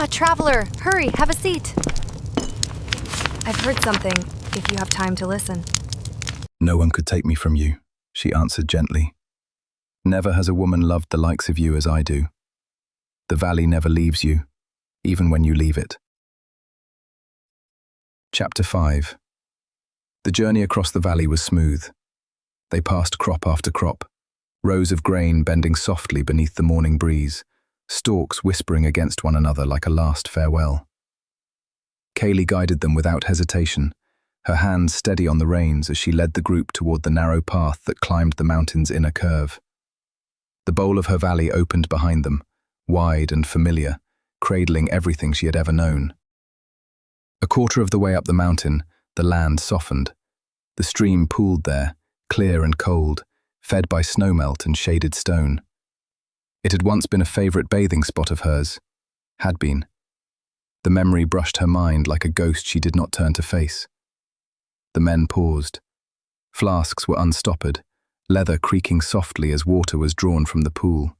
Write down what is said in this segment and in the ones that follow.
Traveler, hurry, have a seat. I've heard something, if you have time to listen. No one could take me from you, she answered gently. Never has a woman loved the likes of you as I do. The valley never leaves you, even when you leave it. Chapter 5. The journey across the valley was smooth. They passed crop after crop, rows of grain bending softly beneath the morning breeze, stalks whispering against one another like a last farewell. Kaighleigh guided them without hesitation, her hands steady on the reins as she led the group toward the narrow path that climbed the mountain's inner curve. The bowl of her valley opened behind them, wide and familiar, cradling everything she had ever known. A quarter of the way up the mountain, the land softened. The stream pooled there, clear and cold, fed by snowmelt and shaded stone. It had once been a favorite bathing spot of hers. Had been. The memory brushed her mind like a ghost she did not turn to face. The men paused. Flasks were unstoppered, leather creaking softly as water was drawn from the pool.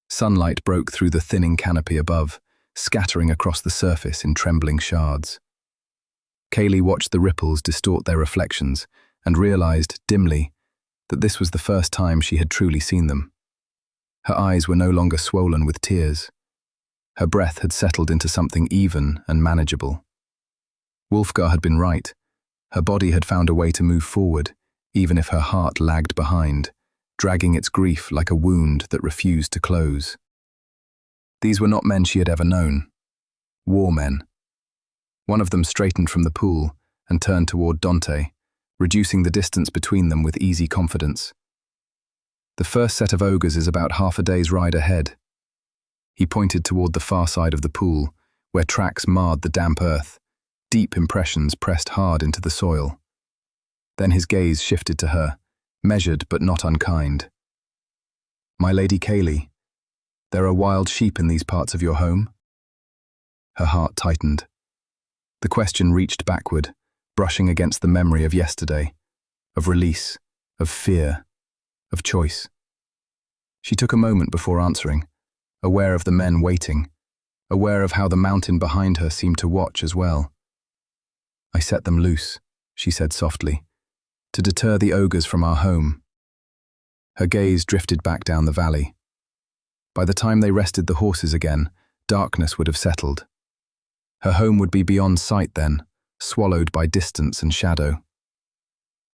Sunlight broke through the thinning canopy above, scattering across the surface in trembling shards. Kaighleigh watched the ripples distort their reflections and realized, dimly, that this was the first time she had truly seen them. Her eyes were no longer swollen with tears. Her breath had settled into something even and manageable. Wulfgar had been right. Her body had found a way to move forward, even if her heart lagged behind, dragging its grief like a wound that refused to close. These were not men she had ever known. War men. One of them straightened from the pool and turned toward Dante, reducing the distance between them with easy confidence. The first set of ogres is about half a day's ride ahead. He pointed toward the far side of the pool, where tracks marred the damp earth, deep impressions pressed hard into the soil. Then his gaze shifted to her, measured but not unkind. "My Lady Kaighleigh, there are wild sheep in these parts of your home?" Her heart tightened. The question reached backward, brushing against the memory of yesterday, of release, of fear, of choice. She took a moment before answering, aware of the men waiting, aware of how the mountain behind her seemed to watch as well. "I set them loose," she said softly, "to deter the ogres from our home." Her gaze drifted back down the valley. By the time they rested the horses again, darkness would have settled. Her home would be beyond sight then, swallowed by distance and shadow.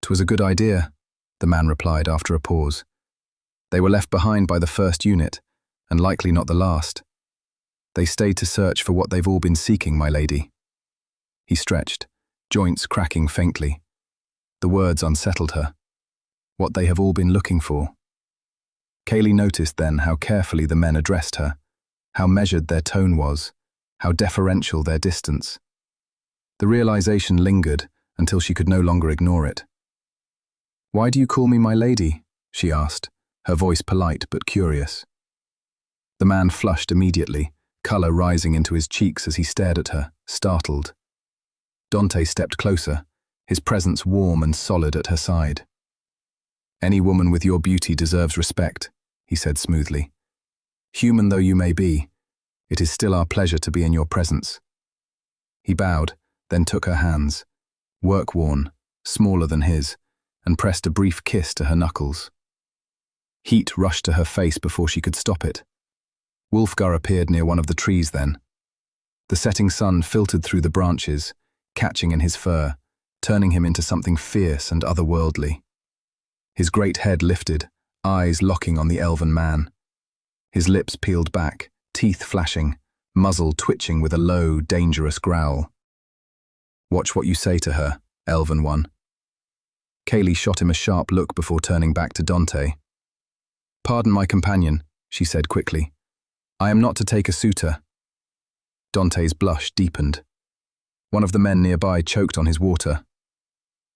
"'Twas a good idea," the man replied after a pause. "They were left behind by the first unit, and likely not the last. They stayed to search for what they've all been seeking, my lady." He stretched, joints cracking faintly. The words unsettled her. What they have all been looking for. Kaighleigh noticed then how carefully the men addressed her, how measured their tone was, how deferential their distance. The realization lingered until she could no longer ignore it. "Why do you call me my lady?" she asked, her voice polite but curious. The man flushed immediately, color rising into his cheeks as he stared at her, startled. Dante stepped closer, his presence warm and solid at her side. "Any woman with your beauty deserves respect," he said smoothly. "Human though you may be, it is still our pleasure to be in your presence." He bowed, then took her hands, work-worn, smaller than his, and pressed a brief kiss to her knuckles. Heat rushed to her face before she could stop it. Wulfgar appeared near one of the trees then. The setting sun filtered through the branches, catching in his fur, turning him into something fierce and otherworldly. His great head lifted, eyes locking on the elven man. His lips peeled back, teeth flashing, muzzle twitching with a low, dangerous growl. "Watch what you say to her, elven one." Kaighleigh shot him a sharp look before turning back to Dante. "Pardon my companion," she said quickly. "I am not to take a suitor." Dante's blush deepened. One of the men nearby choked on his water.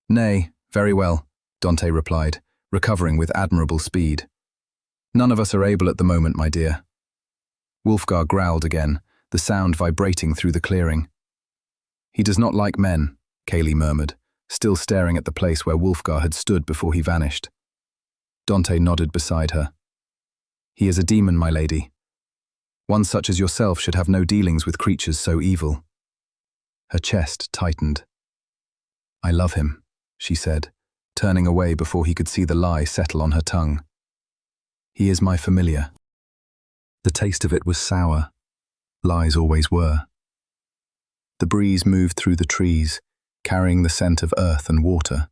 "Nay, very well," Dante replied, recovering with admirable speed. "None of us are able at the moment, my dear." Wulfgar growled again, the sound vibrating through the clearing. "He does not like men," Kaighleigh murmured, still staring at the place where Wulfgar had stood before he vanished. Dante nodded beside her. "He is a demon, my lady." One such as yourself should have no dealings with creatures so evil. Her chest tightened. I love him, she said, turning away before he could see the lie settle on her tongue. He is my familiar. The taste of it was sour. Lies always were. The breeze moved through the trees, carrying the scent of earth and water.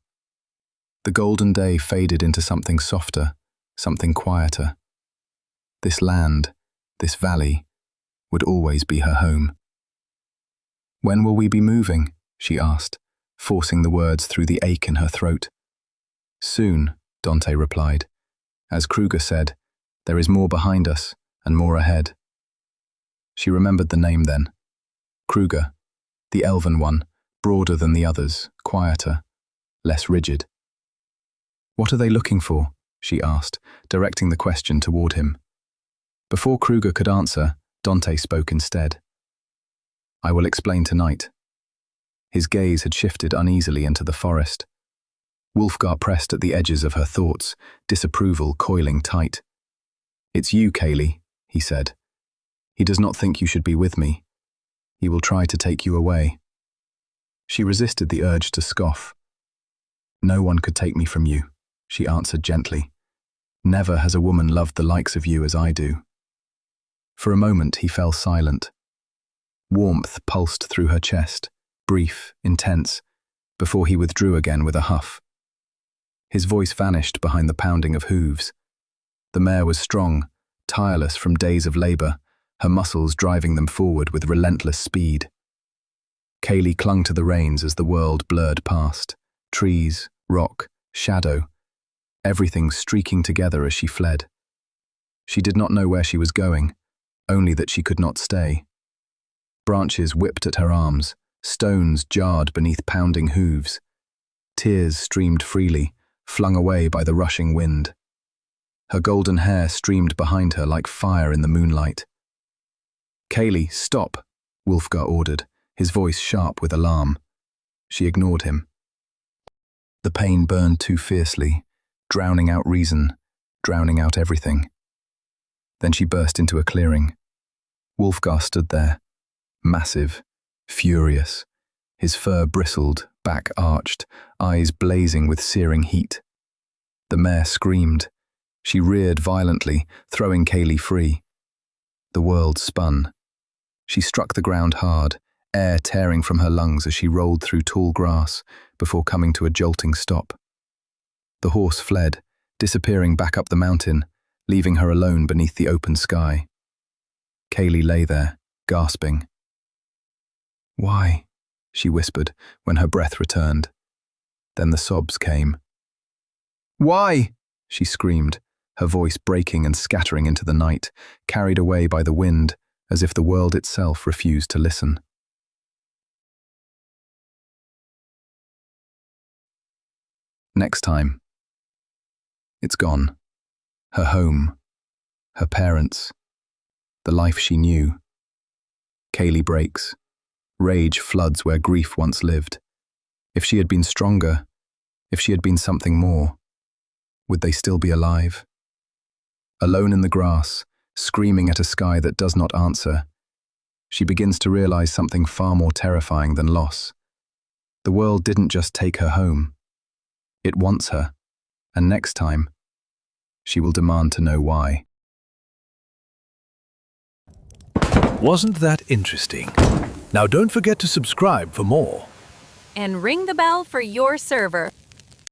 The golden day faded into something softer, something quieter. This land, this valley, would always be her home. When will we be moving? She asked, forcing the words through the ache in her throat. Soon, Dante replied. As Kruger said, there is more behind us and more ahead. She remembered the name then. Kruger, the elven one, broader than the others, quieter, less rigid. What are they looking for? She asked, directing the question toward him. Before Kruger could answer, Dante spoke instead. I will explain tonight. His gaze had shifted uneasily into the forest. Wulfgar pressed at the edges of her thoughts, disapproval coiling tight. It's you, Kaighleigh, he said. He does not think you should be with me. He will try to take you away. She resisted the urge to scoff. No one could take me from you, she answered gently. Never has a woman loved the likes of you as I do. For a moment he fell silent. Warmth pulsed through her chest, brief, intense, before he withdrew again with a huff. His voice vanished behind the pounding of hooves. The mare was strong, tireless from days of labor, her muscles driving them forward with relentless speed. Kaighleigh clung to the reins as the world blurred past. Trees, rock, shadow, everything streaking together as she fled. She did not know where she was going, only that she could not stay. Branches whipped at her arms, stones jarred beneath pounding hooves. Tears streamed freely, flung away by the rushing wind. Her golden hair streamed behind her like fire in the moonlight. Kaighleigh, stop, Wulfgar ordered, his voice sharp with alarm. She ignored him. The pain burned too fiercely, drowning out reason, drowning out everything. Then she burst into a clearing. Wulfgar stood there, massive, furious. His fur bristled, back arched, eyes blazing with searing heat. The mare screamed. She reared violently, throwing Kaighleigh free. The world spun. She struck the ground hard, air tearing from her lungs as she rolled through tall grass before coming to a jolting stop. The horse fled, disappearing back up the mountain, leaving her alone beneath the open sky. Kaighleigh lay there, gasping. Why? She whispered when her breath returned. Then the sobs came. Why? She screamed, her voice breaking and scattering into the night, carried away by the wind, as if the world itself refused to listen. Next time. It's gone. Her home. Her parents. The life she knew. Kaighleigh breaks. Rage floods where grief once lived. If she had been stronger, if she had been something more, would they still be alive? Alone in the grass, screaming at a sky that does not answer, she begins to realize something far more terrifying than loss. The world didn't just take her home. It wants her, and next time, she will demand to know why. Wasn't that interesting? Now don't forget to subscribe for more. And ring the bell for your server.